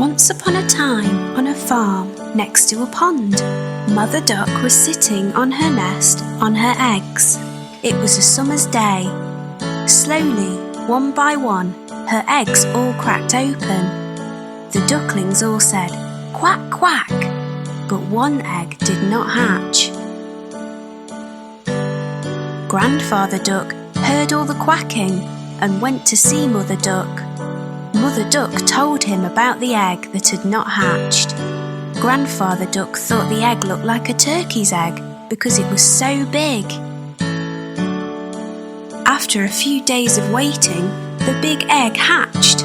Once upon a time, on a farm next to a pond, Mother Duck was sitting on her nest on her eggs. It was a summer's day. Slowly, one by one, her eggs all cracked open. The ducklings all said, "Quack, quack," but one egg did not hatch. Grandfather Duck heard all the quacking and went to see Mother Duck. Mother Duck told him about the egg that had not hatched. Grandfather Duck thought the egg looked like a turkey's egg because it was so big. After a few days of waiting, the big egg hatched.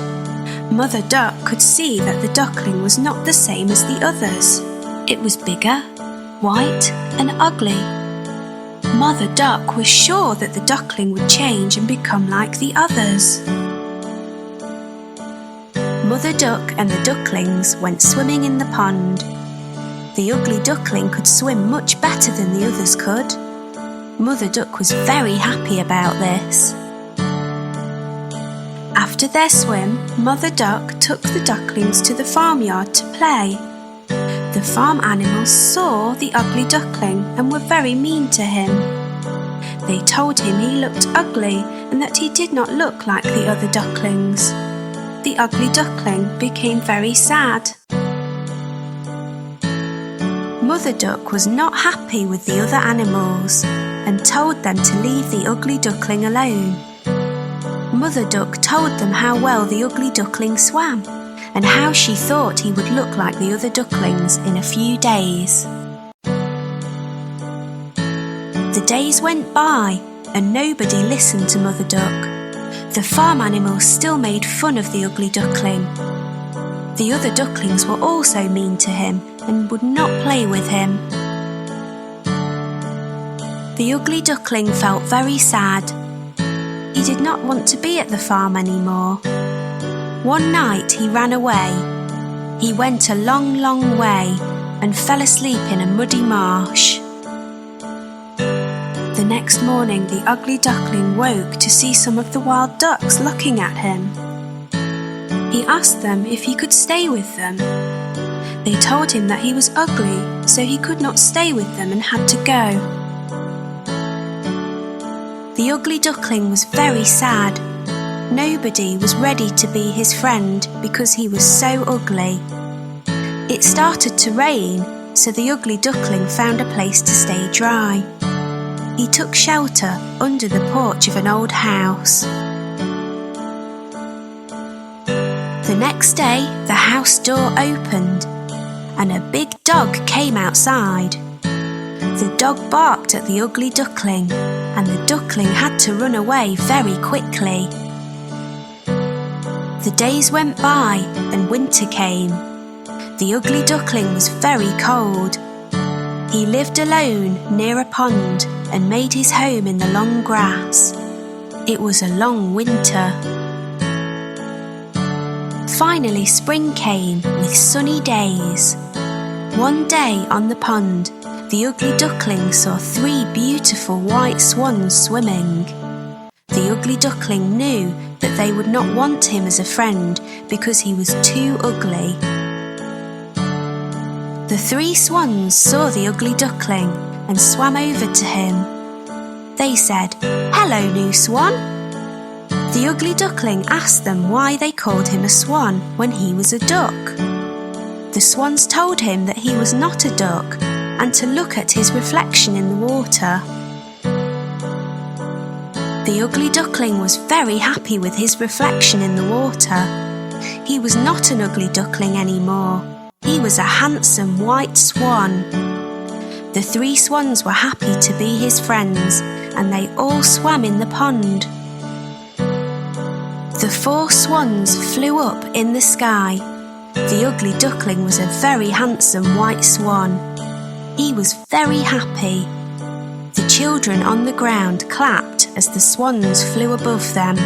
Mother Duck could see that the duckling was not the same as the others. It was bigger, white, and ugly. Mother Duck was sure that the duckling would change and become like the others. Mother Duck and the ducklings went swimming in the pond. The ugly duckling could swim much better than the others could. Mother Duck was very happy about this. After their swim, Mother Duck took the ducklings to the farmyard to play. The farm animals saw the ugly duckling and were very mean to him. They told him he looked ugly and that he did not look like the other ducklings. The ugly duckling became very sad. Mother Duck was not happy with the other animals and told them to leave the ugly duckling alone. Mother Duck told them how well the ugly duckling swam and how she thought he would look like the other ducklings in a few days. The days went by and nobody listened to Mother Duck. The farm animals still made fun of the ugly duckling. The other ducklings were also mean to him and would not play with him. The ugly duckling felt very sad. He did not want to be at the farm anymore. One night he ran away. He went a long, long way and fell asleep in a muddy marsh. The next morning the ugly duckling woke to see some of the wild ducks looking at him. He asked them if he could stay with them. They told him that he was ugly, so he could not stay with them and had to go. The ugly duckling was very sad. Nobody was ready to be his friend because he was so ugly. It started to rain, so the ugly duckling found a place to stay dry. He took shelter under the porch of an old house. The next day, the house door opened and a big dog came outside. The dog barked at the ugly duckling and the duckling had to run away very quickly. The days went by and winter came. The ugly duckling was very cold. He lived alone near a pond and made his home in the long grass. It was a long winter. Finally spring came with sunny days. One day on the pond, the ugly duckling saw 3 beautiful white swans swimming. The ugly duckling knew that they would not want him as a friend because he was too ugly. The 3 swans saw the ugly duckling and swam over to him. They said, "Hello, new swan." The ugly duckling asked them why they called him a swan when he was a duck. The swans told him that he was not a duck and to look at his reflection in the water. The ugly duckling was very happy with his reflection in the water. He was not an ugly duckling anymore. He was a handsome white swan. The 3 swans were happy to be his friends and they all swam in the pond. The 4 swans flew up in the sky. The ugly duckling was a very handsome white swan. He was very happy. The children on the ground clapped as the swans flew above them.